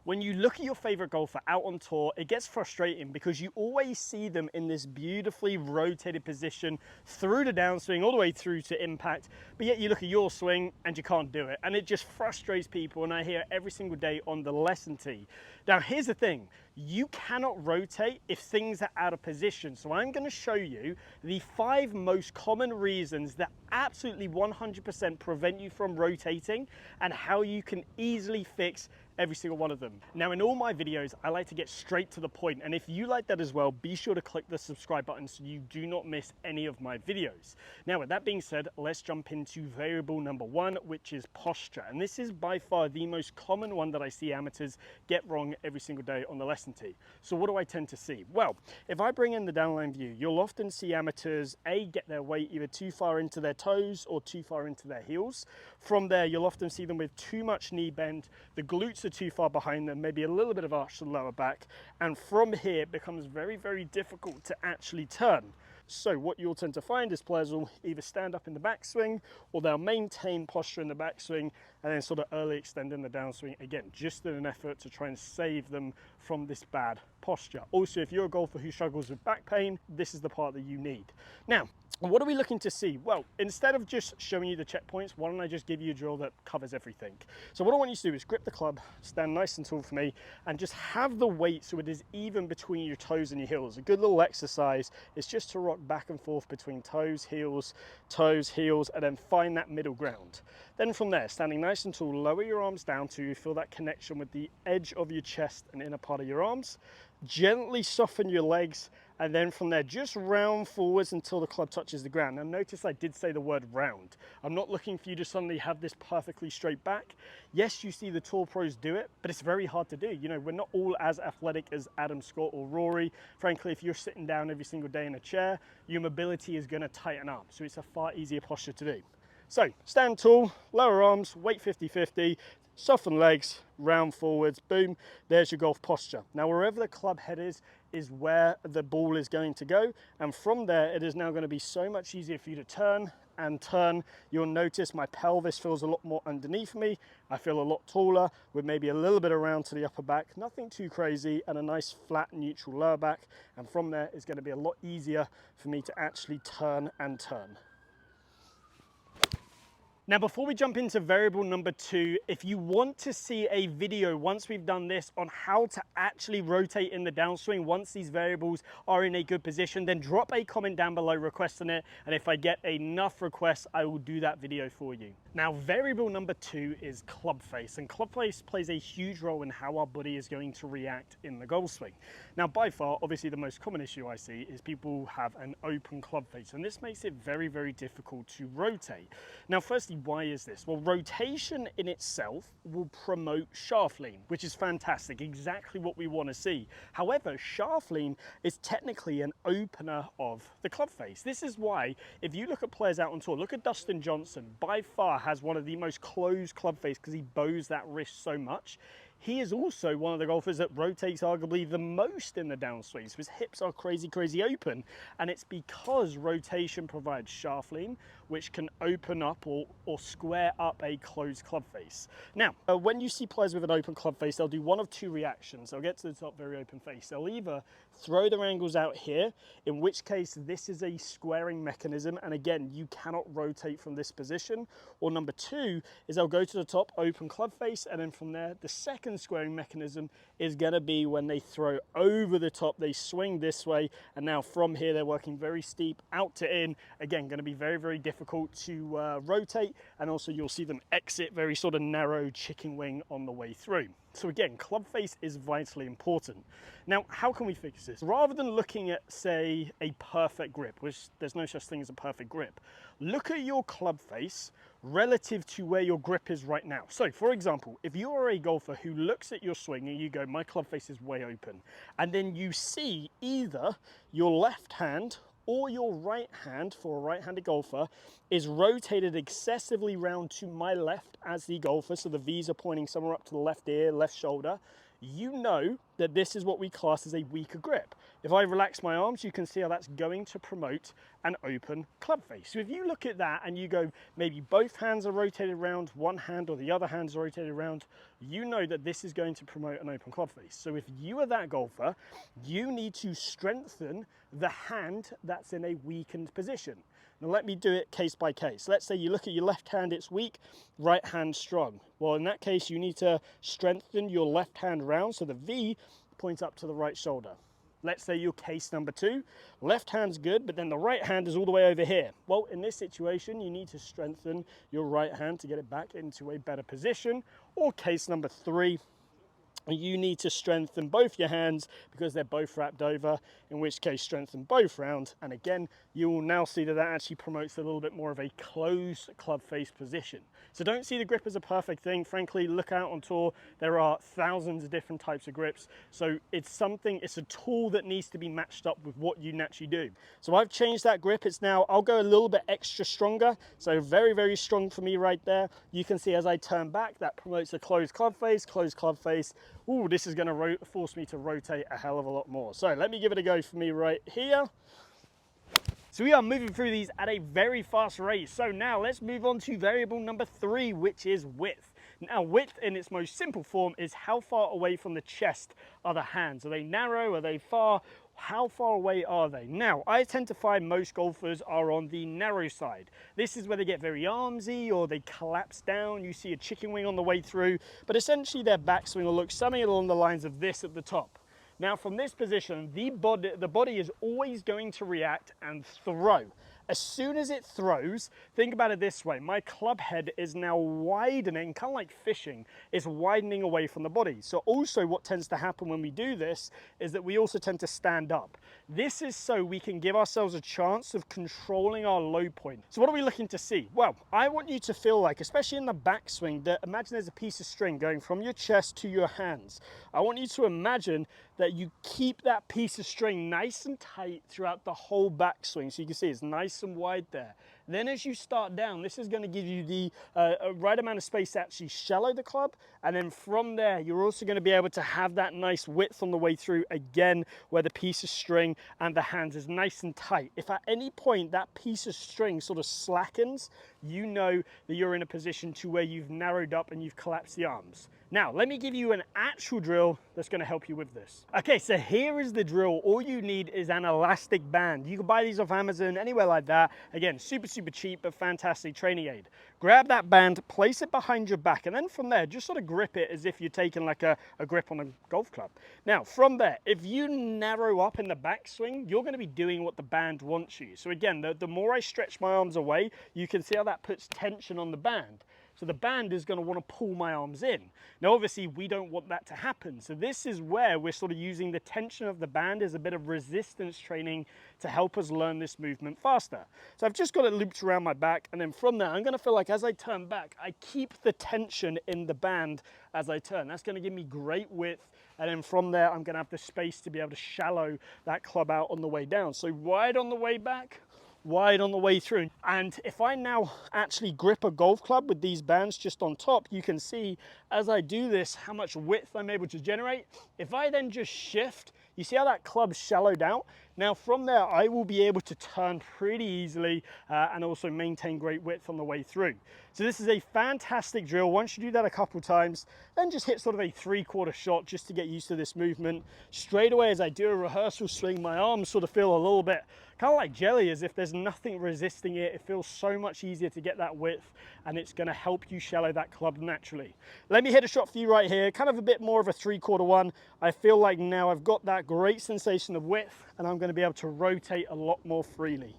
When you look at your favorite golfer out on tour, it gets frustrating because you always see them in this beautifully rotated position through the downswing all the way through to impact, but yet you look at your swing and you can't do it. And it just frustrates people, and I hear it every single day on the lesson tee. Now, here's the thing. You cannot rotate if things are out of position. So I'm going to show you the 5 most common reasons that absolutely 100% prevent you from rotating and how you can easily fix every single one of them. Now, in all my videos, I like to get straight to the point, and if you like that as well, be sure to click the subscribe button so you do not miss any of my videos. Now, with that being said, let's jump into variable number 1, which is posture. And this is by far the most common one that I see amateurs get wrong every single day on the lesson tee. So what do I tend to see? Well, if I bring in the downline view, you'll often see amateurs get their weight either too far into their toes or too far into their heels. From there, you'll often see them with too much knee bend, the glutes are too far behind them, maybe a little bit of arch to the lower back, and from here it becomes very, very difficult to actually turn. So what you'll tend to find is players will either stand up in the backswing or they'll maintain posture in the backswing and then sort of early extend in the downswing, again, just in an effort to try and save them from this bad posture. Also, if you're a golfer who struggles with back pain, this is the part that you need. Now, what are we looking to see? Well, instead of just showing you the checkpoints, why don't I just give you a drill that covers everything? So what I want you to do is grip the club, stand nice and tall for me, and just have the weight so it is even between your toes and your heels. A good little exercise is just to rock back and forth between toes, heels, and then find that middle ground. Then from there, standing nice and tall, lower your arms down to feel that connection with the edge of your chest and inner part of your arms. Gently soften your legs, and then from there just round forwards until the club touches the ground. Now notice I did say the word round. I'm not looking for you to suddenly have this perfectly straight back. Yes, you see the tour pros do it, but it's very hard to do. You know, we're not all as athletic as Adam Scott or Rory. Frankly, if you're sitting down every single day in a chair, your mobility is going to tighten up, so it's a far easier posture to do. So stand tall, lower arms, weight 50-50, soften legs, round forwards, boom, there's your golf posture. Now wherever the club head is where the ball is going to go, and from there it is now going to be so much easier for you to turn and turn. You'll notice my pelvis feels a lot more underneath me. I feel a lot taller with maybe a little bit around to the upper back, nothing too crazy, and a nice flat neutral lower back, and from there it's going to be a lot easier for me to actually turn and turn. Now, before we jump into variable number 2, if you want to see a video once we've done this on how to actually rotate in the downswing once these variables are in a good position, then drop a comment down below requesting it, and if I get enough requests, I will do that video for you. Now, variable number 2 is club face, and club face plays a huge role in how our body is going to react in the Golfswing. Now, by far, obviously the most common issue I see is people have an open club face, and this makes it very, very difficult to rotate. Now, firstly, why is this? Well, rotation in itself will promote shaft lean, which is fantastic, exactly what we want to see. However, shaft lean is technically an opener of the club face. This is why, if you look at players out on tour, look at Dustin Johnson, by far has one of the most closed club face because he bows that wrist so much. He is also one of the golfers that rotates arguably the most in the downswing. So his hips are crazy, crazy open. And it's because rotation provides shaft lean, which can open up or square up a closed club face. Now, when you see players with an open club face, they'll do one of 2 reactions. They'll get to the top, very open face. They'll either throw their angles out here, in which case this is a squaring mechanism. And again, you cannot rotate from this position. Or number 2 is they'll go to the top, open club face, and then from there, the second squaring mechanism is going to be when they throw over the top, they swing this way, and now from here they're working very steep out to in. Again, going to be very, very difficult to rotate, and also you'll see them exit very sort of narrow chicken wing on the way through. So again, club face is vitally important. Now, how can we fix this? Rather than looking at, say, a perfect grip, which there's no such thing as a perfect grip, look at your club face relative to where your grip is right now. So, for example, if you are a golfer who looks at your swing and you go, my club face is way open, and then you see either your left hand or your right hand, for a right-handed golfer, is rotated excessively round to my left as the golfer, so the V's are pointing somewhere up to the left ear, left shoulder, you know that this is what we class as a weaker grip. If I relax my arms, you can see how that's going to promote an open club face. So if you look at that and you go, maybe both hands are rotated around, one hand or the other hand's rotated around, you know that this is going to promote an open club face. So if you are that golfer, you need to strengthen the hand that's in a weakened position. Now let me do it case by case. Let's say you look at your left hand, it's weak, right hand strong. Well, in that case, you need to strengthen your left hand round so the V points up to the right shoulder. Let's say your case number 2, left hand's good, but then the right hand is all the way over here. Well, in this situation, you need to strengthen your right hand to get it back into a better position. Or case number 3, you need to strengthen both your hands because they're both wrapped over, in which case strengthen both round. And again, you will now see that that actually promotes a little bit more of a closed club face position. So don't see the grip as a perfect thing. Frankly, look out on tour. There are thousands of different types of grips. So it's a tool that needs to be matched up with what you naturally do. So I've changed that grip. It's now, I'll go a little bit extra stronger. So very, very strong for me right there. You can see as I turn back, that promotes a closed club face, closed club face. Ooh, this is going to force me to rotate a hell of a lot more. So let me give it a go for me right here. So we are moving through these at a very fast rate. So now let's move on to variable number 3, which is width. Now width in its most simple form is how far away from the chest are the hands. Are they narrow? Are they far? How far away are they? Now, I tend to find most golfers are on the narrow side. This is where they get very armsy or they collapse down. You see a chicken wing on the way through, but essentially their backswing will look something along the lines of this at the top. Now from this position, the body is always going to react and throw. As soon as it throws, think about it this way, my club head is now widening, kind of like fishing, it's widening away from the body. So also what tends to happen when we do this is that we also tend to stand up. This is so we can give ourselves a chance of controlling our low point. So what are we looking to see? Well, I want you to feel like, especially in the backswing, that imagine there's a piece of string going from your chest to your hands. I want you to imagine that you keep that piece of string nice and tight throughout the whole backswing. So you can see it's nice and wide there. Then as you start down, this is going to give you the right amount of space to actually shallow the club. And then from there, you're also going to be able to have that nice width on the way through again, where the piece of string and the hands is nice and tight. If at any point that piece of string sort of slackens, you know that you're in a position to where you've narrowed up and you've collapsed the arms. Now, let me give you an actual drill that's going to help you with this. Okay, so here is the drill. All you need is an elastic band. You can buy these off Amazon, anywhere like that. Again, super, super cheap, but fantastic training aid. Grab that band, place it behind your back, and then from there, just sort of grip it as if you're taking like a grip on a golf club. Now, from there, if you narrow up in the backswing, you're going to be doing what the band wants you. So again, the more I stretch my arms away, you can see how that puts tension on the band. So the band is going to want to pull my arms in. Now, obviously, we don't want that to happen. So this is where we're sort of using the tension of the band as a bit of resistance training to help us learn this movement faster. So I've just got it looped around my back. And then from there, I'm going to feel like as I turn back, I keep the tension in the band as I turn. That's going to give me great width. And then from there, I'm going to have the space to be able to shallow that club out on the way down. So wide on the way back, wide on the way through. And if I now actually grip a golf club with these bands just on top, you can see as I do this how much width I'm able to generate. If I then just shift, you see how that club's shallowed out? Now from there, I will be able to turn pretty easily and also maintain great width on the way through. So this is a fantastic drill. Once you do that a couple times, then just hit sort of a 3/4 shot just to get used to this movement. Straight away as I do a rehearsal swing, my arms sort of feel a little bit kind of like jelly, as if there's nothing resisting it. It feels so much easier to get that width, and it's going to help you shallow that club naturally. Let me hit a shot for you right here, kind of a bit more of a 3/4 one. I feel like now I've got that great sensation of width, and I'm going to be able to rotate a lot more freely.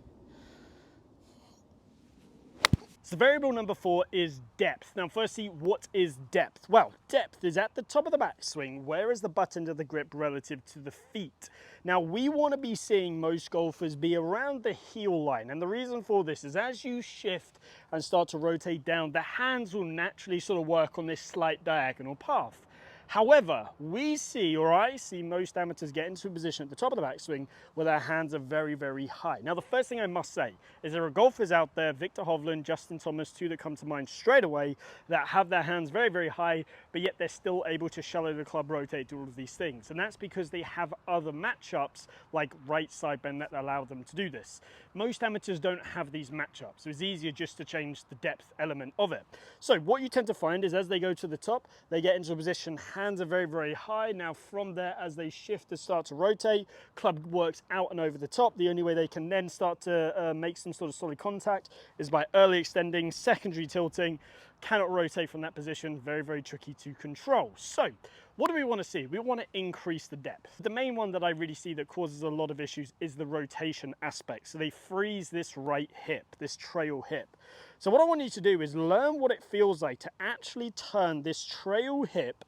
So variable number 4 is depth. Now firstly, what is depth? Well, depth is at the top of the backswing. Where is the butt end of the grip relative to the feet? Now we want to be seeing most golfers be around the heel line. And the reason for this is as you shift and start to rotate down, the hands will naturally sort of work on this slight diagonal path. However, we see, or I see, most amateurs get into a position at the top of the backswing where their hands are very, very high. Now, the first thing I must say is there are golfers out there, Victor Hovland, Justin Thomas, two that come to mind straight away, that have their hands very, very high, but yet they're still able to shallow the club, rotate, do all of these things. And that's because they have other matchups like right side bend that allow them to do this. Most amateurs don't have these matchups, so it's easier just to change the depth element of it. So what you tend to find is as they go to the top, they get into a position, hands are very, very high. Now from there, as they shift and start to rotate, club works out and over the top. The only way they can then start to make some sort of solid contact is by early extending, secondary tilting. Cannot rotate from that position, very, very tricky to control. So what do we want to see? We want to increase the depth. The main one that I really see that causes a lot of issues is the rotation aspect. So they freeze this right hip, this trail hip. So what I want you to do is learn what it feels like to actually turn this trail hip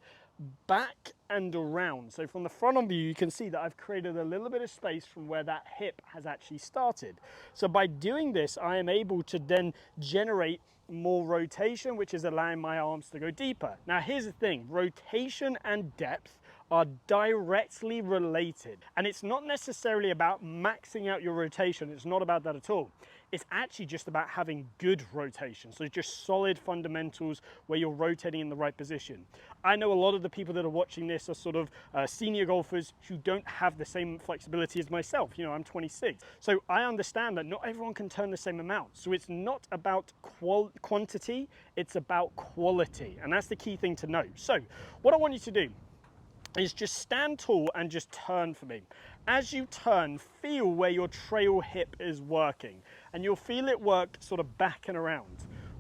back and around. So from the front on view, you can see that I've created a little bit of space from where that hip has actually started. So by doing this, I am able to then generate more rotation, which is allowing my arms to go deeper. Now here's the thing, rotation and depth are directly related, and it's not necessarily about maxing out your rotation. It's not about that at all. It's actually just about having good rotation, so just solid fundamentals where you're rotating in the right position. I know a lot of the people that are watching this are sort of senior golfers who don't have the same flexibility as myself. You know, I'm 26, so I understand that not everyone can turn the same amount. So it's not about quantity, it's about quality, and that's the key thing to know. So what I want you to do is just stand tall and just turn for me. As you turn, feel where your trail hip is working, and you'll feel it work sort of back and around.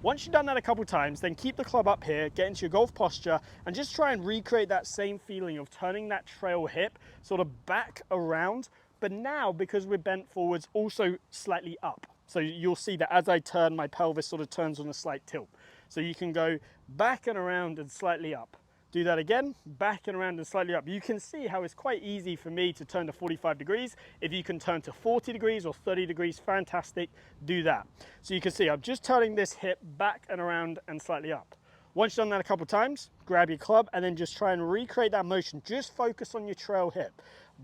Once you've done that a couple times, then keep the club up here, get into your golf posture, and just try and recreate that same feeling of turning that trail hip sort of back around, but now, because we're bent forwards, also slightly up. So you'll see that as I turn, my pelvis sort of turns on a slight tilt. So you can go back and around and slightly up. Do that again, back and around and slightly up. You can see how it's quite easy for me to turn to 45 degrees. If you can turn to 40 degrees or 30 degrees, fantastic, do that. So you can see I'm just turning this hip back and around and slightly up. Once you've done that a couple times, grab your club and then just try and recreate that motion. Just focus on your trail hip,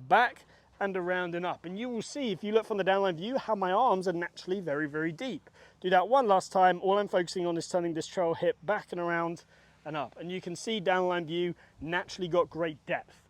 back and around and up. And you will see, if you look from the downline view, how my arms are naturally very, very deep. Do that one last time. All I'm focusing on is turning this trail hip back and around and up, and you can see downline view naturally got great depth.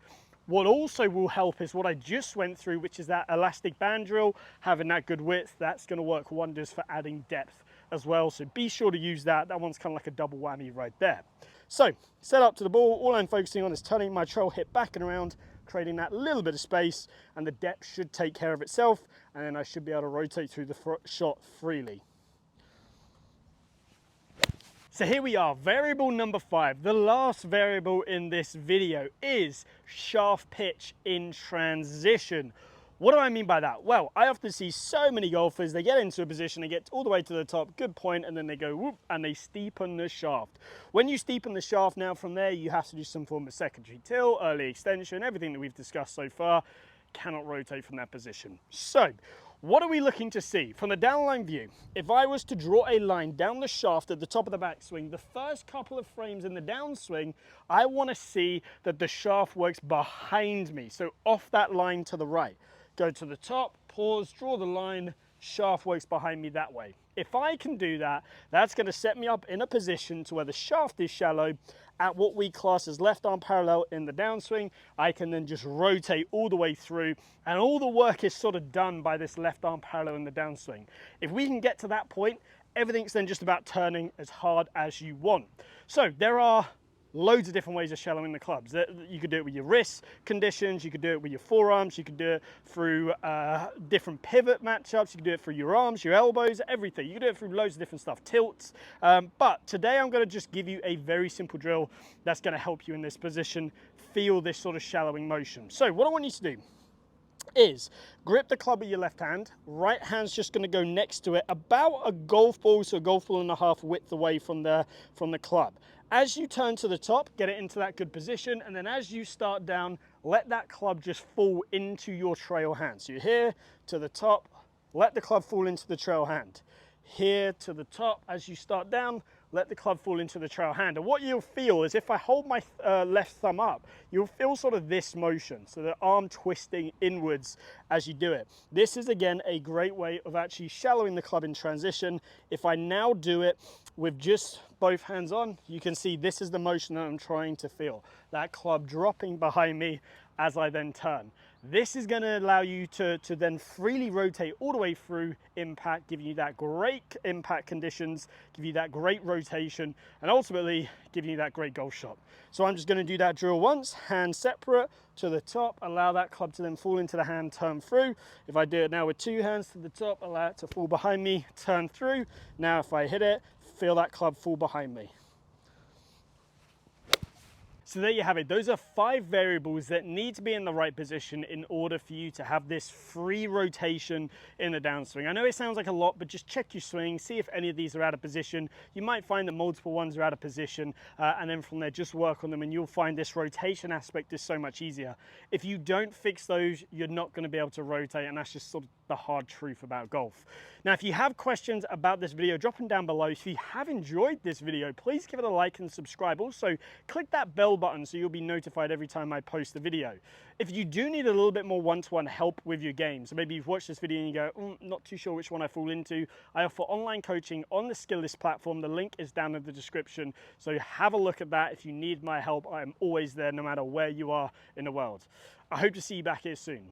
What also will help is what I just went through, which is that elastic band drill, having that good width. That's going to work wonders for adding depth as well, so be sure to use that. That one's kind of like a double whammy right there. So set up to the ball, all I'm focusing on is turning my trail hip back and around, creating that little bit of space, and the depth should take care of itself, and then I should be able to rotate through the shot freely. So here we are, variable number 5. The last variable in this video is shaft pitch in transition. What do I mean by that? Well, I often see so many golfers, they get into a position, they get all the way to the top, good point, and then they go whoop, and they steepen the shaft. When you steepen the shaft now from there, you have to do some form of secondary tilt, early extension, everything that we've discussed so far. Cannot rotate from that position. So, what are we looking to see? From the downline view, if I was to draw a line down the shaft at the top of the backswing, the first couple of frames in the downswing, I want to see that the shaft works behind me, so off that line to the right. Go to the top, pause, draw the line, shaft works behind me that way. If I can do that, that's going to set me up in a position to where the shaft is shallow at what we class as left arm parallel in the downswing. I can then just rotate all the way through, and all the work is sort of done by this left arm parallel in the downswing. If we can get to that point, everything's then just about turning as hard as you want. So there are loads of different ways of shallowing the clubs. You could do it with your wrist conditions, you could do it with your forearms, you could do it through different pivot matchups, you could do it through your arms, your elbows, everything. You can do it through loads of different stuff, tilts. But today I'm going to just give you a very simple drill that's going to help you in this position feel this sort of shallowing motion. So what I want you to do is grip the club with your left hand, right hand's just going to go next to it about a golf ball, so a golf ball and a half width away from the club. As you turn to the top, get it into that good position, and then as you start down, let that club just fall into your trail hand. So you're here to the top, let the club fall into the trail hand. Here to the top, as you start down, let the club fall into the trail hand. And what you'll feel is if I hold my left thumb up, you'll feel sort of this motion, so the arm twisting inwards as you do it. This is again a great way of actually shallowing the club in transition. If I now do it with just both hands on, you can see this is the motion that I'm trying to feel. That club dropping behind me as I then turn. This is going to allow you to then freely rotate all the way through impact, giving you that great impact conditions, give you that great rotation, and ultimately giving you that great golf shot. So I'm just going to do that drill once, hand separate to the top, allow that club to then fall into the hand, turn through. If I do it now with two hands to the top, allow it to fall behind me, turn through. Now if I hit it, feel that club fall behind me. So there you have it. Those are 5 variables that need to be in the right position in order for you to have this free rotation in the downswing. I know it sounds like a lot, but just check your swing, see if any of these are out of position. You might find that multiple ones are out of position, and then from there just work on them, and you'll find this rotation aspect is so much easier. If you don't fix those, you're not going to be able to rotate, and that's just sort of the hard truth about golf. Now, if you have questions about this video, drop them down below. If you have enjoyed this video, please give it a like and subscribe. Also, click that bell button so you'll be notified every time I post a video. If you do need a little bit more one-to-one help with your game, so maybe you've watched this video and you go, not too sure which one I fall into, I offer online coaching on the Skillist platform. The link is down in the description, so have a look at that. If you need my help, I am always there no matter where you are in the world. I hope to see you back here soon.